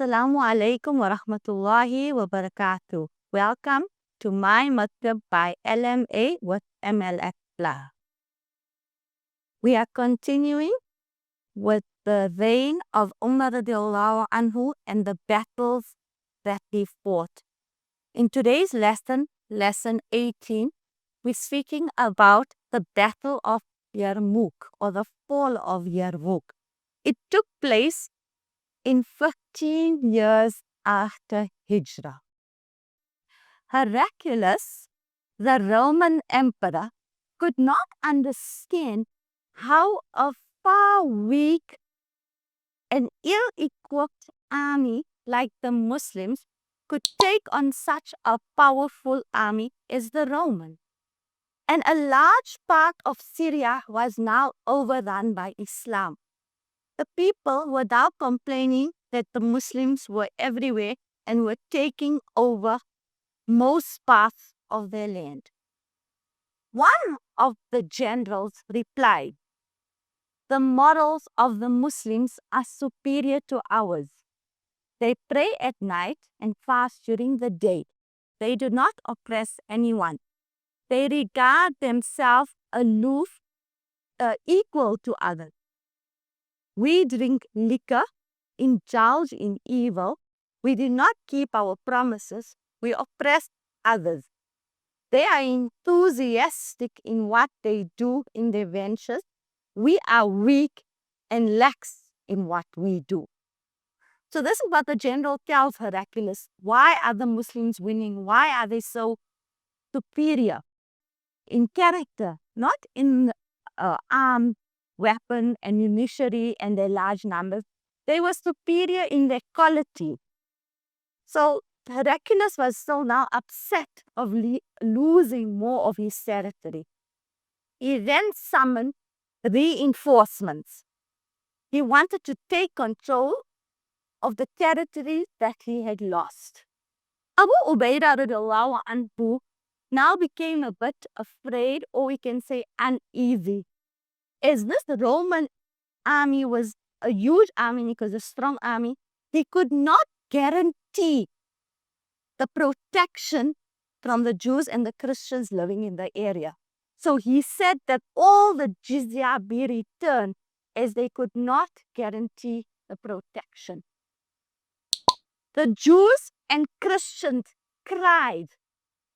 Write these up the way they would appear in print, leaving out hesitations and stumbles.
Assalamu alaikum wa rahmatullahi wa barakatuh. Welcome to my Maktab by LMA with MLF Law. We are continuing with the reign of Umar radiallahu anhu and the battles that he fought. In today's lesson, lesson 18, we're speaking about the Battle of Yarmouk or the fall of Yarmouk. It took place in 15 years after Hijrah. Heraclius, the Roman emperor, could not understand how a far weak and ill-equipped army like the Muslims could take on such a powerful army as the Roman. And a large part of Syria was now overrun by Islam. The people were now complaining that the Muslims were everywhere and were taking over most parts of their land. One of the generals replied, "The morals of the Muslims are superior to ours. They pray at night and fast during the day. They do not oppress anyone. They regard themselves aloof, equal to others. We drink liquor, indulge in evil. We do not keep our promises. We oppress others. They are enthusiastic in what they do in their ventures. We are weak and lax in what we do." So this is what the general tells Heraclius. Why are the Muslims winning? Why are they so superior in character, not in armed weapon, ammunition, and their large numbers? They were superior in their quality. So Heraclius was so now upset of losing more of his territory. He then summoned reinforcements. He wanted to take control of the territory that he had lost. Abu Ubaidah radiallahu anhu now became a bit afraid, or we can say uneasy, as this Roman army was a huge army, because a strong army. He could not guarantee the protection from the Jews and the Christians living in the area. So he said that all the jizya be returned, as they could not guarantee the protection. The Jews and Christians cried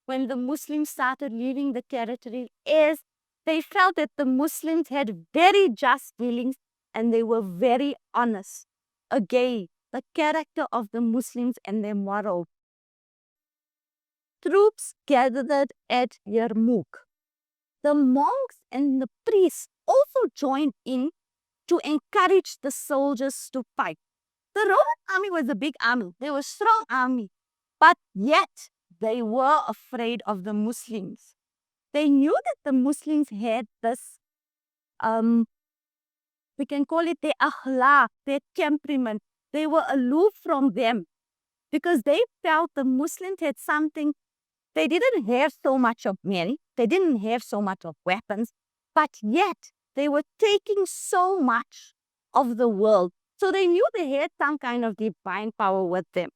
when the Muslims started leaving the territory, as they felt that the Muslims had very just dealings and they were very honest. Again, the character of the Muslims and their moral. Troops gathered at Yarmouk. The monks and the priests also joined in to encourage the soldiers to fight. The Roman army was a big army. They were a strong army. But yet, they were afraid of the Muslims. They knew that the Muslims had this, we can call it their akhlaq, their temperament. They were aloof from them because they felt the Muslims had something. They didn't have so much of men. They didn't have so much of weapons. But yet, they were taking so much of the world. So they knew they had some kind of divine power with them.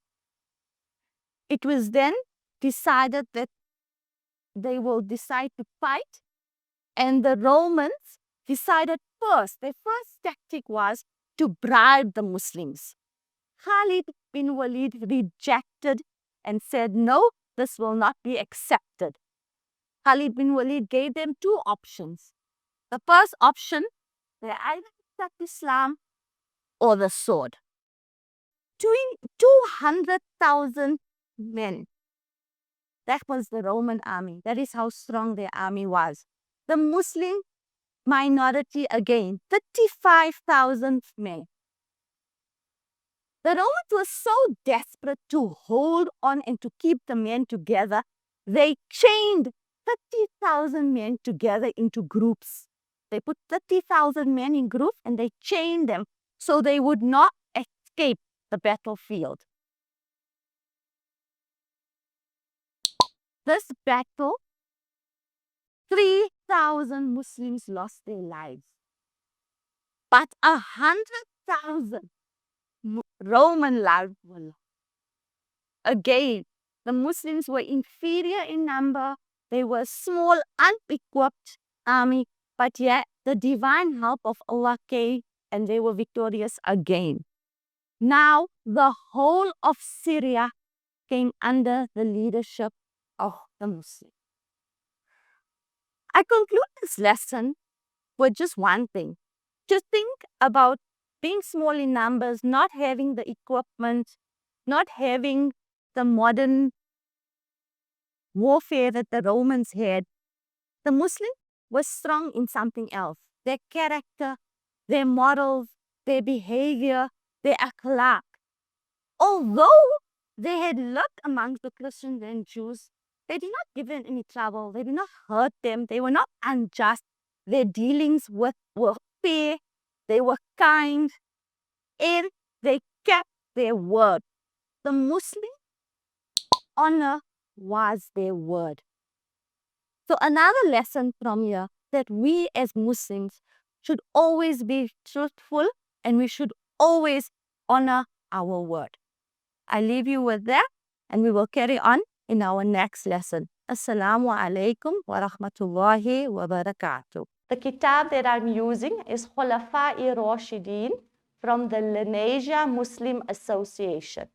It was then decided that they will decide to fight. And the Romans decided first, their first tactic was to bribe the Muslims. Khalid bin Walid rejected and said, "No, this will not be accepted." Khalid bin Walid gave them two options. The first option, they either accept Islam or the sword. 200,000 men. That was the Roman army. That is how strong their army was. The Muslim minority, again, 35,000 men. The Romans were so desperate to hold on and to keep the men together, they chained 30,000 men together into groups. They put 30,000 men in groups and they chained them so they would not escape the battlefield. This battle, 3,000 Muslims lost their lives. But 100,000 Roman lives were Again, the Muslims were inferior in number. They were a small, unequipped army, but yet the divine help of Allah came and they were victorious again. Now, the whole of Syria came under the leadership of the Muslims. I conclude this lesson with just one thing. To think about being small in numbers, not having the equipment, not having the modern warfare that the Romans had. The Muslims were strong in something else. Their character, their morals, their behavior, their akhlaq. Although they had lived amongst the Christians and Jews, they did not give them any trouble. They did not hurt them. They were not unjust. Their dealings were fair. They were kind. And they kept their word. The Muslim honor was their word. So another lesson from here, that we as Muslims should always be truthful and we should always honor our word. I leave you with that and we will carry on in our next lesson. Assalamu alaikum wa rahmatullahi wa barakatuh. The kitab that I'm using is Khulafaa-e-Rashideen from the Lenasia Muslim Association.